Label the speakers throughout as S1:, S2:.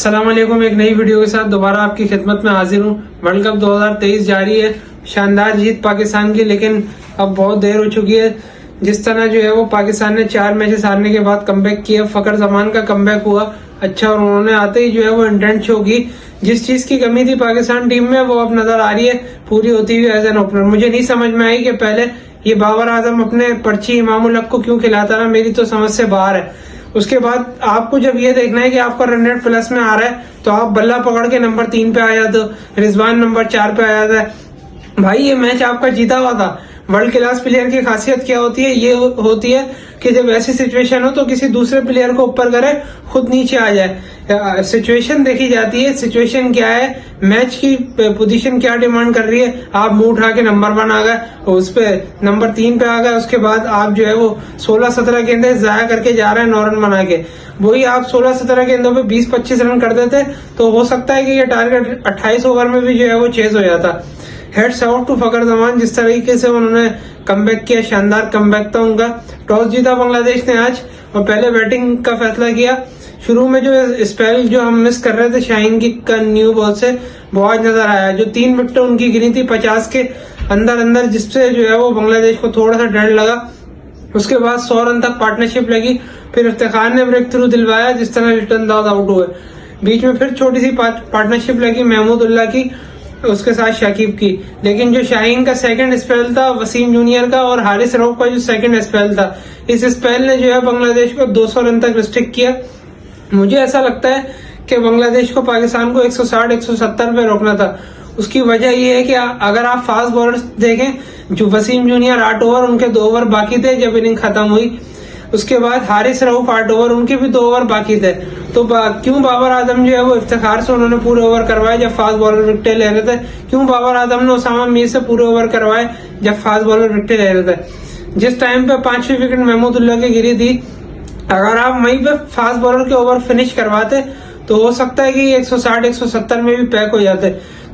S1: अस्सलाम वालेकुम। एक नई वीडियो के साथ दोबारा आपकी खिदमत में हाजिर हूँ। वर्ल्ड कप 2023 जारी है। शानदार जीत पाकिस्तान की, लेकिन अब बहुत देर हो चुकी है। जिस तरह जो है वो पाकिस्तान ने 4 मैचेस हारने के बाद कमबैक किया, फकर जमान का कमबैक हुआ अच्छा, और उन्होंने आते ही जो है वो इंटेंट शो की। जिस चीज की कमी थी पाकिस्तान टीम में वो अब नजर आ रही है पूरी होती हुई एज एन ओपनर। मुझे नहीं समझ में आई कि पहले ये बाबर आजम अपने पर्ची इमामुल हक को क्यों खिलाता रहा, मेरी तो समझ से बाहर है। उसके बाद आपको जब ये देखना है कि आपका रन रेट प्लस में आ रहा है तो आप बल्ला पकड़ के नंबर 3 पे आ जाते हो, रिजवान नंबर 4 पे आ जाता है। भाई ये मैच आपका जीता हुआ था। वर्ल्ड क्लास प्लेयर की खासियत क्या होती है? ये होती है कि जब ऐसी सिचुएशन हो तो किसी दूसरे प्लेयर को ऊपर करे, खुद नीचे आ जाए। सिचुएशन देखी जाती है, सिचुएशन क्या है, मैच की पोजीशन क्या डिमांड कर रही है। आप मुंह उठा के नंबर 1 आ गए, उस पे नंबर 3 पे आ गए, उसके बाद आप जो है वो 16-17 गेंदे जाया करके जा रहे हैं 9 रन बना के। वही आप 16-17 गेंदों पे 20-25 रन कर देते तो हो सकता है कि ये टारगेट 28 ओवर में भी जो है वो चेज हो जाता। हेड्स आउट टू फकर जमान, जिस तरीके से उन्होंने कमबैक किया, शानदार कमबैक था उनका। टॉस जीता बांग्लादेश ने आज और पहले बैटिंग का फैसला किया। शुरू में जो स्पेल जो हम मिस कर रहे थे शाहीन की न्यू बॉल से, वो आज नजर आया। जो 3 विकेट उनकी गिरी थी 50 के अंदर, जिससे जो है वो बांग्लादेश को थोड़ा सा डर लगा। उसके बाद 100 रन तक पार्टनरशिप लगी, फिर इफ्तिखार ने ब्रेक थ्रू दिलवाया, जिस तरह रिटर्न दाऊद आउट हुए। बीच में फिर छोटी सी पार्टनरशिप लगी महमूदुल्लाह की, उसके साथ शाकिब की। लेकिन जो शाहीन का सेकंड स्पेल था, वसीम जूनियर का और हारिस रऊफ का जो सेकंड स्पेल था, इस स्पेल ने जो है बांग्लादेश को 200 रन तक रिस्ट्रिक्ट किया। मुझे ऐसा लगता है कि बांग्लादेश को पाकिस्तान को 160-170 पे रोकना था। उसकी वजह यह है कि अगर आप फास्ट बॉलर्स देखें, जो वसीम जूनियर 8 ओवर, उनके 2 ओवर बाकी थे जब इनिंग खत्म हुई। उसके बाद हारिस रऊफ 8 ओवर, उनके भी 2 ओवर बाकी थे। तो क्यों बाबर आजम जो है वो इफ्तिखार से उन्होंने पूरे ओवर करवाए जब फास्ट बॉलर विकेट ले रहे थे? क्यों बाबर आजम ने उसामा मीर से पूरे ओवर करवाए जब फास्ट बॉलर विकेट ले रहे थे? जिस टाइम पे 5वीं विकेट महमूदुल्लाह की गिरी थी, अगर आप वहीं पे फास्ट बॉलर के ओवर फिनिश करवाते तो हो सकता है कि 160-170 में भी पैक हो जाते।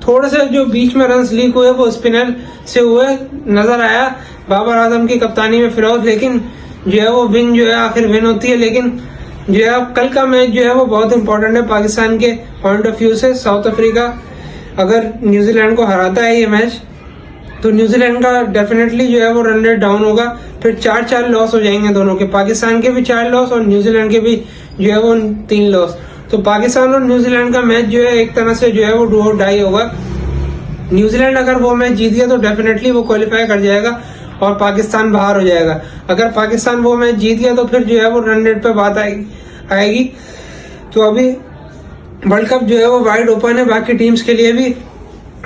S1: थोड़े से जो बीच में रन लीक हुए वो स्पिनर से हुए नजर आया बाबर आजम की कप्तानी में फिरोज, लेकिन जो है वो विन जो है आखिर विन होती है। लेकिन जो है कल का मैच जो है वो बहुत इंपॉर्टेंट है पाकिस्तान के पॉइंट ऑफ व्यू से। साउथ अफ्रीका अगर न्यूजीलैंड को हराता है ये मैच तो न्यूजीलैंड का डेफिनेटली जो है वो रन रेट डाउन होगा, फिर 4-4 लॉस हो जाएंगे दोनों के, पाकिस्तान के भी 4 लॉस और न्यूजीलैंड के भी जो है वो 3 लॉस। तो पाकिस्तान और न्यूजीलैंड का मैच जो है एक तरह से जो है वो डू और डाई होगा। न्यूजीलैंड अगर वो मैच जीत गया तो डेफिनेटली वो क्वालिफाई कर जाएगा और पाकिस्तान बाहर हो जाएगा। अगर पाकिस्तान वो मैच जीत गया तो फिर जो है वो रन रेट पे बात आएगी। तो अभी वर्ल्ड कप जो है वो वाइड ओपन है बाकी टीम्स के लिए भी।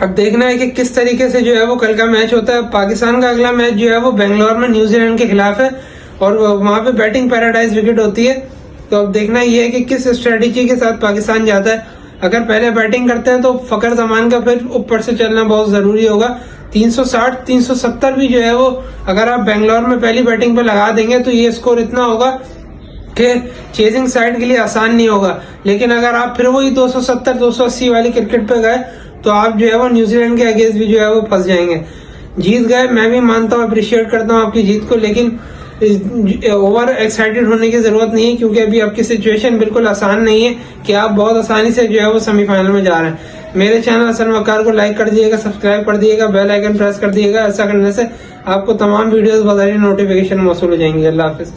S1: अब देखना है कि किस तरीके से जो है वो कल का मैच होता है। पाकिस्तान का अगला मैच जो है वो बेंगलोर में न्यूजीलैंड के खिलाफ है और वहां पे बैटिंग पैराडाइज विकेट होती है। तो अब देखना ये है कि किस स्ट्रेटेजी के साथ पाकिस्तान जाता है। अगर पहले बैटिंग करते हैं तो फकर जमान का फिर ऊपर से चलना बहुत जरूरी होगा। 360-370 भी जो है वो अगर आप बेंगलोर में पहली बैटिंग पे लगा देंगे तो ये स्कोर इतना होगा कि चेजिंग साइड के लिए आसान नहीं होगा। लेकिन अगर आप फिर वही 270-280 वाली क्रिकेट पे गए तो आप जो है वो न्यूजीलैंड के अगेंस्ट भी जो है वो फंस जाएंगे। जीत गए, मैं भी मानता हूँ, अप्रिशिएट करता हूँ आपकी जीत को, लेकिन ओवर एक्साइटेड होने की जरूरत नहीं है क्योंकि अभी आपकी सिचुएशन बिल्कुल आसान नहीं है कि आप बहुत आसानी से जो है वो सेमीफाइनल में जा रहे हैं। मेरे चैनल हसन वकार को लाइक कर दिएगा, सब्सक्राइब कर दिएगा, बेल आइकन प्रेस कर दिएगा। ऐसा करने से आपको तमाम वीडियोस बजाय नोटिफिकेशन मौसूल हो जाएंगे। अल्लाह हाफिज।